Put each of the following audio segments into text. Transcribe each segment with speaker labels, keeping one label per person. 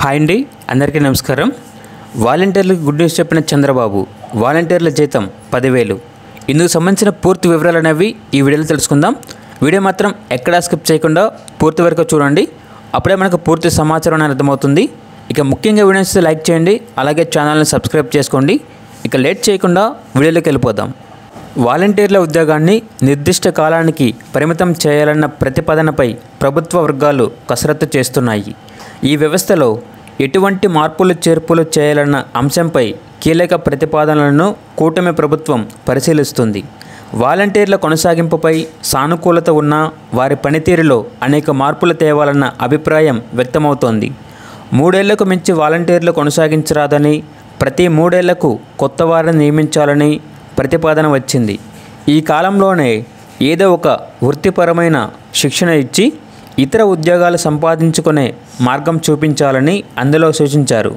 Speaker 1: Hi అండి, అందరికీ నమస్కారం. వాలంటీర్లకు గుడ్ న్యూస్ చెప్పిన చంద్రబాబు, వాలంటీర్ల జీతం 10,000. ఇందుకు సంబంధించిన పూర్తి వివరాలు అనేవి ఈ వీడియోలో తెలుసుకుందాం. వీడియో మాత్రం ఎక్కడా స్కిప్ చేయకుండా పూర్తి వరకు చూడండి. అప్పుడే మనకు పూర్తి సమాచారం అనేది అర్థమవుతుంది. ఇక ముఖ్యంగా వీడియోస్ లైక్ చేయండి, అలాగే ఛానల్ని సబ్స్క్రైబ్ చేసుకోండి. ఇక లేట్ చేయకుండా వీడియోలోకి వెళ్ళిపోదాం. వాలంటీర్ల ఉద్యోగాన్ని నిర్దిష్ట కాలానికి పరిమితం చేయాలన్న ప్రతిపాదనపై ప్రభుత్వ వర్గాలు కసరత్తు చేస్తున్నాయి. ఈ వ్యవస్థలో ఎటువంటి మార్పులు చేర్పులు చేయాలన్న అంశంపై కీలక ప్రతిపాదనలను కూటమి ప్రభుత్వం పరిశీలిస్తుంది. వాలంటీర్ల కొనసాగింపుపై సానుకూలత ఉన్న వారి పనితీరులో అనేక మార్పులు తేవాలన్న అభిప్రాయం వ్యక్తమవుతోంది. 3 ఏళ్లకు మించి వాలంటీర్లు కొనసాగించరాదని, ప్రతి 3 ఏళ్లకు కొత్త వారిని నియమించాలని ప్రతిపాదన వచ్చింది. ఈ కాలంలోనే ఏదో ఒక వృత్తిపరమైన శిక్షణ ఇచ్చి ఇతర ఉద్యోగాలు సంపాదించుకునే మార్గం చూపించాలని అందులో సూచించారు.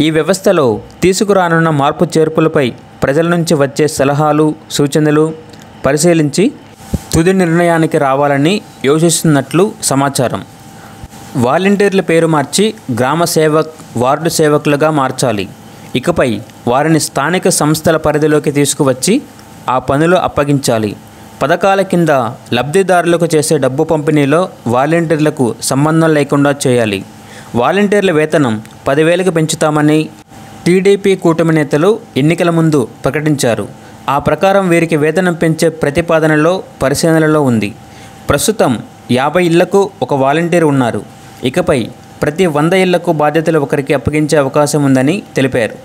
Speaker 1: ఈ వ్యవస్థలో తీసుకురానున్న మార్పు చేర్పులపై ప్రజల నుంచి వచ్చే సలహాలు, సూచనలు పరిశీలించి తుది నిర్ణయానికి రావాలని యోచిస్తున్నట్లు సమాచారం. వాలంటీర్ల పేరు మార్చి గ్రామ సేవక్, వార్డు సేవకులుగా మార్చాలి. ఇకపై వారిని స్థానిక సంస్థల పరిధిలోకి తీసుకువచ్చి ఆ పనులు అప్పగించాలి. పథకాల కింద లబ్ధిదారులకు చేసే డబ్బు పంపిణీలో వాలంటీర్లకు సంబంధం లేకుండా చేయాలి. వాలంటీర్ల వేతనం 10,000కి పెంచుతామని టీడీపీ కూటమి నేతలు ఎన్నికల ముందు ప్రకటించారు. ఆ ప్రకారం వీరికి వేతనం పెంచే ప్రతిపాదనలో పరిశీలనలో ఉంది. ప్రస్తుతం 50 ఇళ్లకు ఒక వాలంటీర్ ఉన్నారు. ఇకపై ప్రతి 100 ఇళ్లకు బాధ్యతలు ఒకరికి అప్పగించే అవకాశం ఉందని తెలిపారు.